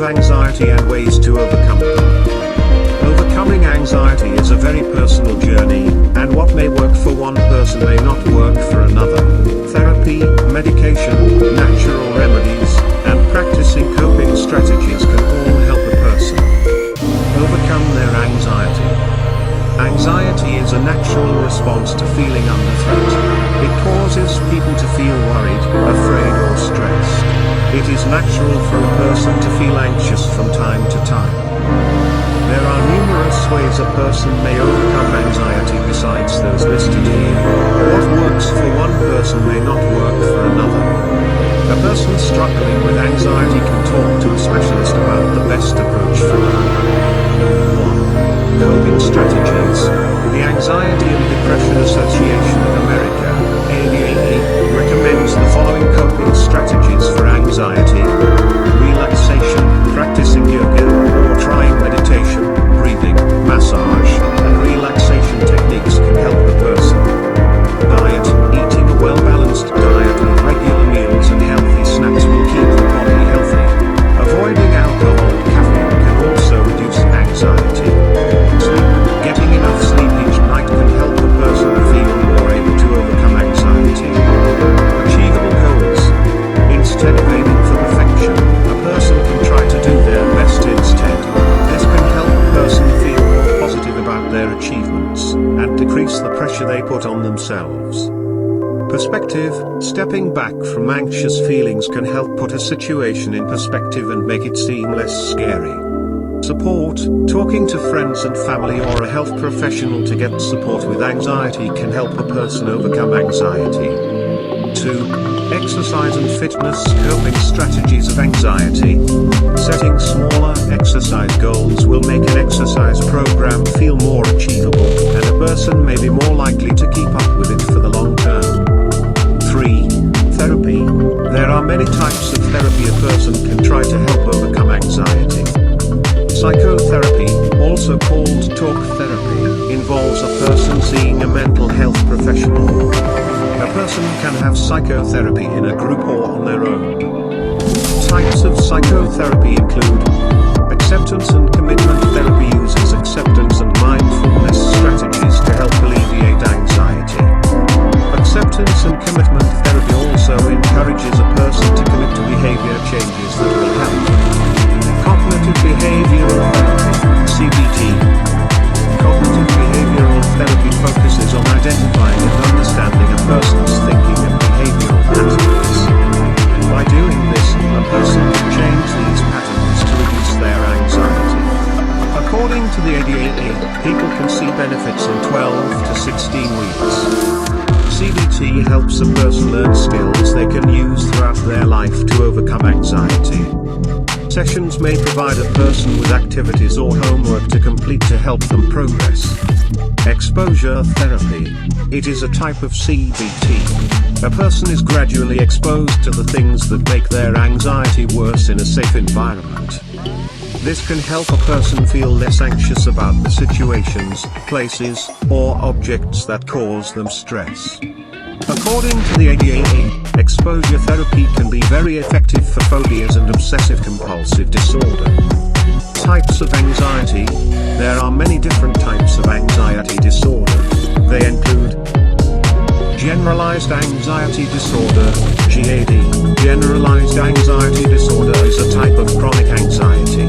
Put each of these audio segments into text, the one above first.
of anxiety and ways to overcome them. Overcoming anxiety is a very personal journey, and what may work for one person may not work for another. Therapy, medication, natural remedies, and practicing coping strategies can all help a person overcome their anxiety. Anxiety is a natural response to feeling under threat. It causes people to feel worried, afraid or stressed. It is natural for a person to feel anxious from time to time. There are numerous ways a person may overcome anxiety besides those listed here. What works for one person may not work for another. A person struggling with anxiety can talk to a specialist about the best approach for them. 1. Coping strategies. The Anxiety and Depression Association of America, ADAA, recommends the following coping strategies for anxiety: relaxation, practicing yoga, or trying meditation, breathing, massage, and relaxation techniques can help the person. Diet, eating a well-balanced diet with regular meals and healthy snacks will keep the body healthy. Avoiding alcohol and caffeine can also reduce anxiety. Sleep, getting enough sleep each night can help a person feel more able to overcome anxiety. Achievable goals. Instead of aiming for perfection, a person can try to do their best instead. This can help a person feel more positive about their achievements, and decrease the pressure they put on themselves. Perspective. Stepping back from anxious feelings can help put a situation in perspective and make it seem less scary. Support. Talking to friends and family or a health professional to get support with anxiety can help a person overcome anxiety. 2. Exercise and fitness. Coping strategies of anxiety. Setting smaller exercise goals will make an exercise program feel more achievable, and a person may be more likely to keep up with it for the long term. 3. Therapy. There are many types of therapy a person can try to help overcome anxiety. Psychotherapy, also called talk therapy, involves a person seeing a mental health professional. A person can have psychotherapy in a group or on their own. Types of psychotherapy include acceptance and commitment therapy. Uses acceptance and mindfulness strategies to help alleviate anxiety. Acceptance and commitment therapy also encourages a person to commit to behavior changes that will help. Cognitive behavioral therapy, CBT. Cognitive behavioral therapy focuses on identifying and understanding a person's thinking and behavioral patterns. By doing this, a person can change these patterns to reduce their anxiety. According to the ADAA, people can see benefits in 12 to 16 weeks. CBT helps a person learn skills they can use throughout their life to overcome anxiety. Sessions may provide a person with activities or homework to complete to help them progress. Exposure therapy. It is a type of CBT. A person is gradually exposed to the things that make their anxiety worse in a safe environment. This can help a person feel less anxious about the situations, places, or objects that cause them stress. According to the ADAA, exposure therapy can be very effective for phobias and obsessive-compulsive disorder. Types of anxiety. There are many different types of anxiety disorder. They include generalized anxiety disorder, GAD. Generalized anxiety disorder is a type of chronic anxiety.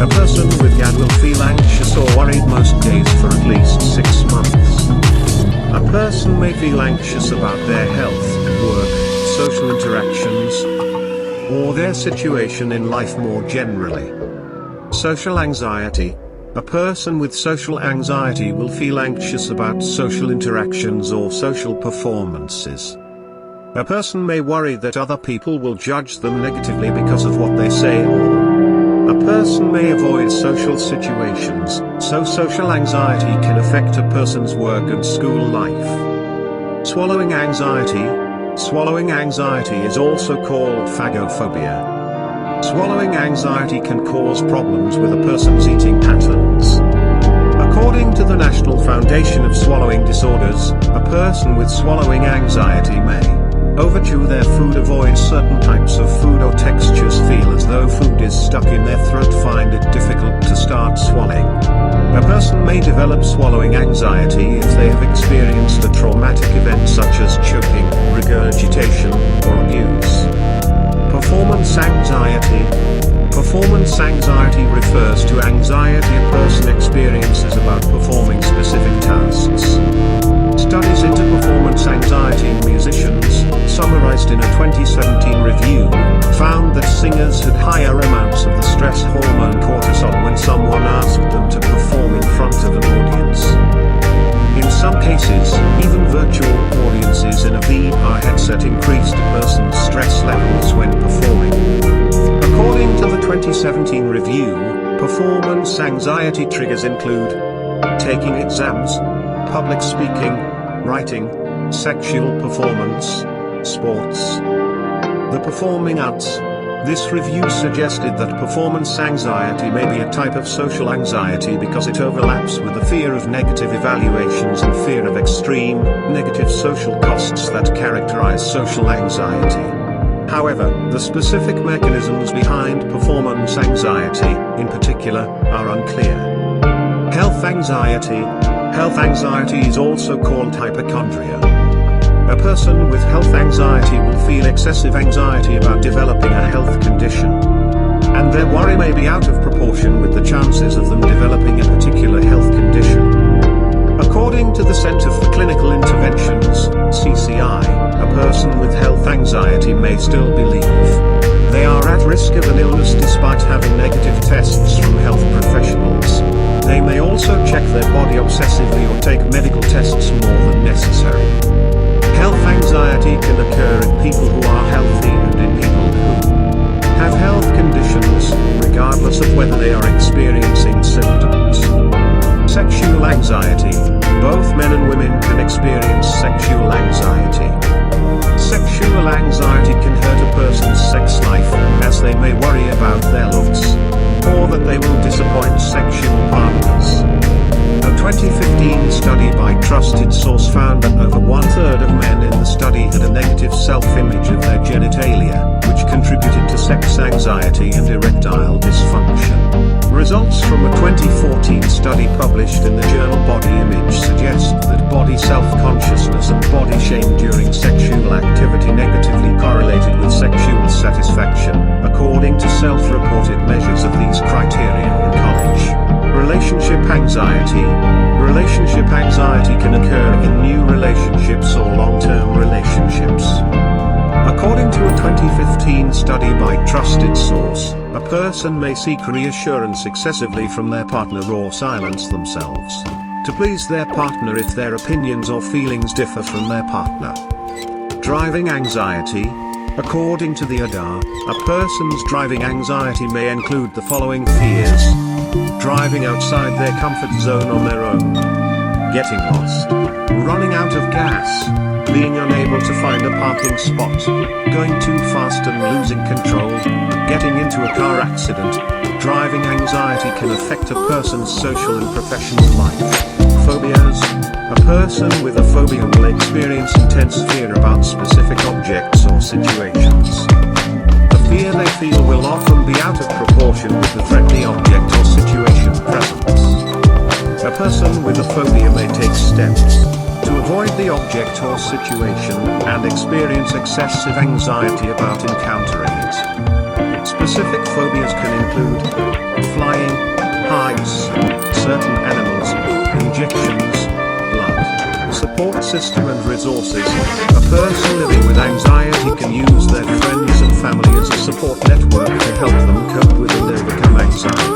A person with GAD will feel anxious or worried most days for at least 6 months. A person may feel anxious about their health, work, social interactions, or their situation in life more generally. Social anxiety. A person with social anxiety will feel anxious about social interactions or social performances. A person may worry that other people will judge them negatively because of what they say, or a person may avoid social situations, so social anxiety can affect a person's work and school life. Swallowing anxiety. Swallowing anxiety is also called phagophobia. Swallowing anxiety can cause problems with a person's eating patterns. According to the National Foundation of Swallowing Disorders, a person with swallowing anxiety may overchew their food, avoid certain types of food or textures, feel as though food is stuck in their throat find it difficult to start swallowing. A person may develop swallowing anxiety if they have experienced a traumatic event such as choking, regurgitation, or abuse. Performance anxiety. Performance anxiety refers to anxiety a person experiences about performing specific tasks. Studies into performance anxiety in musicians, summarized in a 2017 review, found that singers had higher amounts of the stress hormone cortisol when someone asked them to perform in front of an audience. In some cases, even virtual audiences in a VR headset increased a person's stress levels when performing. According to the 2017 review, performance anxiety triggers include taking exams, public speaking, writing, sexual performance, sports. The performing arts. This review suggested that performance anxiety may be a type of social anxiety because it overlaps with the fear of negative evaluations and fear of extreme, negative social costs that characterize social anxiety. However, the specific mechanisms behind performance anxiety, in particular, are unclear. Health anxiety. Health anxiety is also called hypochondria. A person with health anxiety will feel excessive anxiety about developing a health condition. And their worry may be out of proportion with the chances of them developing a particular health condition. According to the Center for Clinical Interventions, CCI, a person with health anxiety may still believe they are at risk of an illness despite having negative tests from health professionals. They may also check their body obsessively or take medical tests more than necessary. Health anxiety can occur in people who are healthy and in people who have health conditions, regardless of whether they are experiencing symptoms. Sexual anxiety. Both men and women can experience sexual anxiety. Sexual anxiety can hurt a person's sex life, as they may worry about their looks, or that they will disappoint sexual partners. A 2015 study by trusted source found that over one-third of men in the study had a negative self-image of their genitalia, which contributed to sex anxiety and erectile dysfunction. Results from a 2014 study published in the journal Body Image suggest that body self-consciousness and body shame during sexual activity negatively correlated with sexual satisfaction, according to self-reported measures of these criteria in college. Relationship anxiety. Relationship anxiety can occur in new relationships or long-term relationships. According to a 2015 study by trusted source, a person may seek reassurance excessively from their partner or silence themselves to please their partner if their opinions or feelings differ from their partner. Driving anxiety. According to the ADAA, a person's driving anxiety may include the following fears: driving outside their comfort zone on their own, getting lost, running out of gas, being unable to find a parking spot, going too fast and losing control, getting into a car accident. Driving anxiety can affect a person's social and professional life. Phobias. A person with a phobia will experience intense fear about specific objects or situations. The fear they feel will often be out of proportion with the threat the object or situation presents. A person with a phobia may take steps to avoid the object or situation and experience excessive anxiety about encountering it. Specific phobias can include flying, heights, certain animals, injections, blood, support system and resources. A person living with anxiety can use their friends and family as a support network to help them cope with and overcome anxiety.